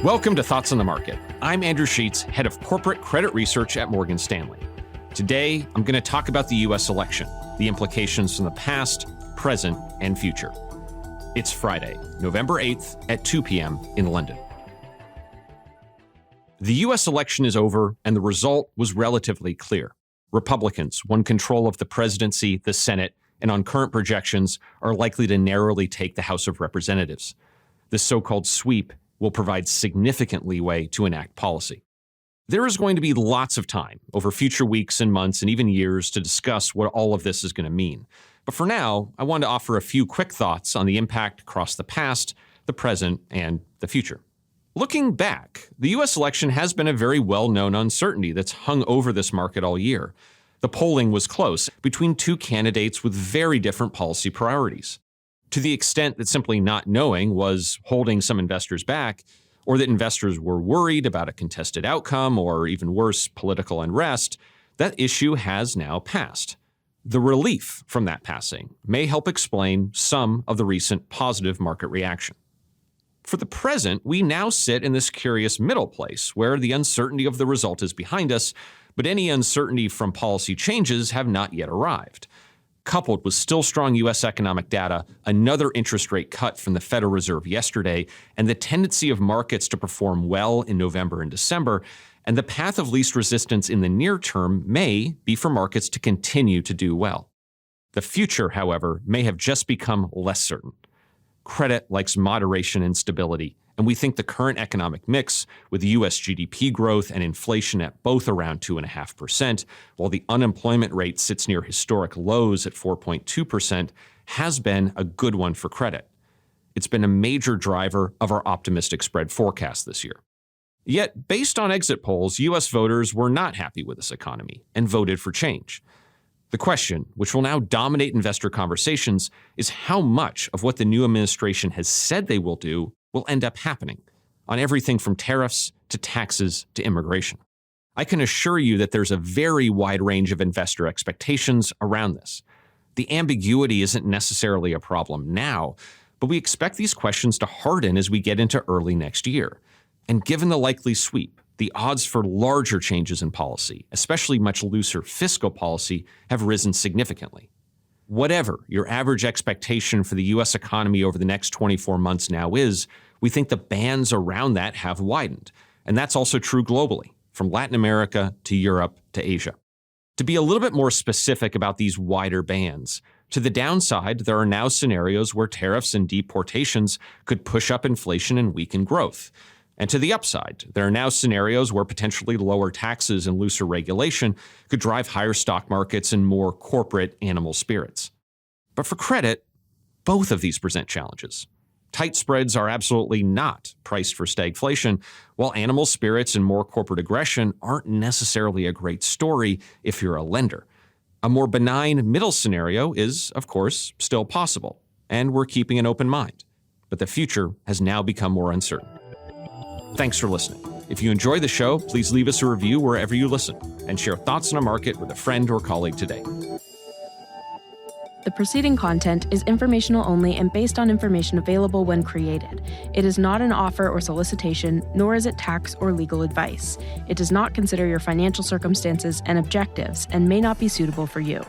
Welcome to Thoughts on the Market. I'm Andrew Sheets, head of corporate credit research at Morgan Stanley. Today, I'm going to talk about the U.S. election, the implications from the past, present, and future. It's Friday, November 8th at 2 p.m. in London. The U.S. election is over, and the result was relatively clear. Republicans won control of the presidency, the Senate, and on current projections are likely to narrowly take the House of Representatives. This so-called sweep will provide significant leeway to enact policy. There is going to be lots of time over future weeks and months and even years to discuss what all of this is going to mean. But for now, I want to offer a few quick thoughts on the impact across the past, the present, and the future. Looking back, the U.S. election has been a very well-known uncertainty that's hung over this market all year. The polling was close between two candidates with very different policy priorities. To the extent that simply not knowing was holding some investors back, or that investors were worried about a contested outcome or, even worse, political unrest, that issue has now passed. The relief from that passing may help explain some of the recent positive market reaction. For the present, we now sit in this curious middle place where the uncertainty of the result is behind us, but any uncertainty from policy changes have not yet arrived. Coupled with still strong U.S. economic data, another interest rate cut from the Federal Reserve yesterday, and the tendency of markets to perform well in November and December, and the path of least resistance in the near term may be for markets to continue to do well. The future, however, may have just become less certain. Credit likes moderation and stability, and we think the current economic mix, with U.S. GDP growth and inflation at both around 2.5%, while the unemployment rate sits near historic lows at 4.2%, has been a good one for credit. It's been a major driver of our optimistic spread forecast this year. Yet, based on exit polls, U.S. voters were not happy with this economy and voted for change. The question, which will now dominate investor conversations, is how much of what the new administration has said they will do will end up happening, on everything from tariffs to taxes to immigration. I can assure you that there's a very wide range of investor expectations around this. The ambiguity isn't necessarily a problem now, but we expect these questions to harden as we get into early next year. And given the likely sweep, the odds for larger changes in policy, especially much looser fiscal policy, have risen significantly. Whatever your average expectation for the U.S. economy over the next 24 months now is, we think the bands around that have widened. And that's also true globally, from Latin America to Europe to Asia. To be a little bit more specific about these wider bands, to the downside, there are now scenarios where tariffs and deportations could push up inflation and weaken growth. And to the upside, there are now scenarios where potentially lower taxes and looser regulation could drive higher stock markets and more corporate animal spirits. But for credit, both of these present challenges. Tight spreads are absolutely not priced for stagflation, while animal spirits and more corporate aggression aren't necessarily a great story if you're a lender. A more benign middle scenario is, of course, still possible, and we're keeping an open mind. But the future has now become more uncertain. Thanks for listening. If you enjoy the show, please leave us a review wherever you listen and share thoughts on a market with a friend or colleague today. The preceding content is informational only and based on information available when created. It is not an offer or solicitation, nor is it tax or legal advice. It does not consider your financial circumstances and objectives and may not be suitable for you.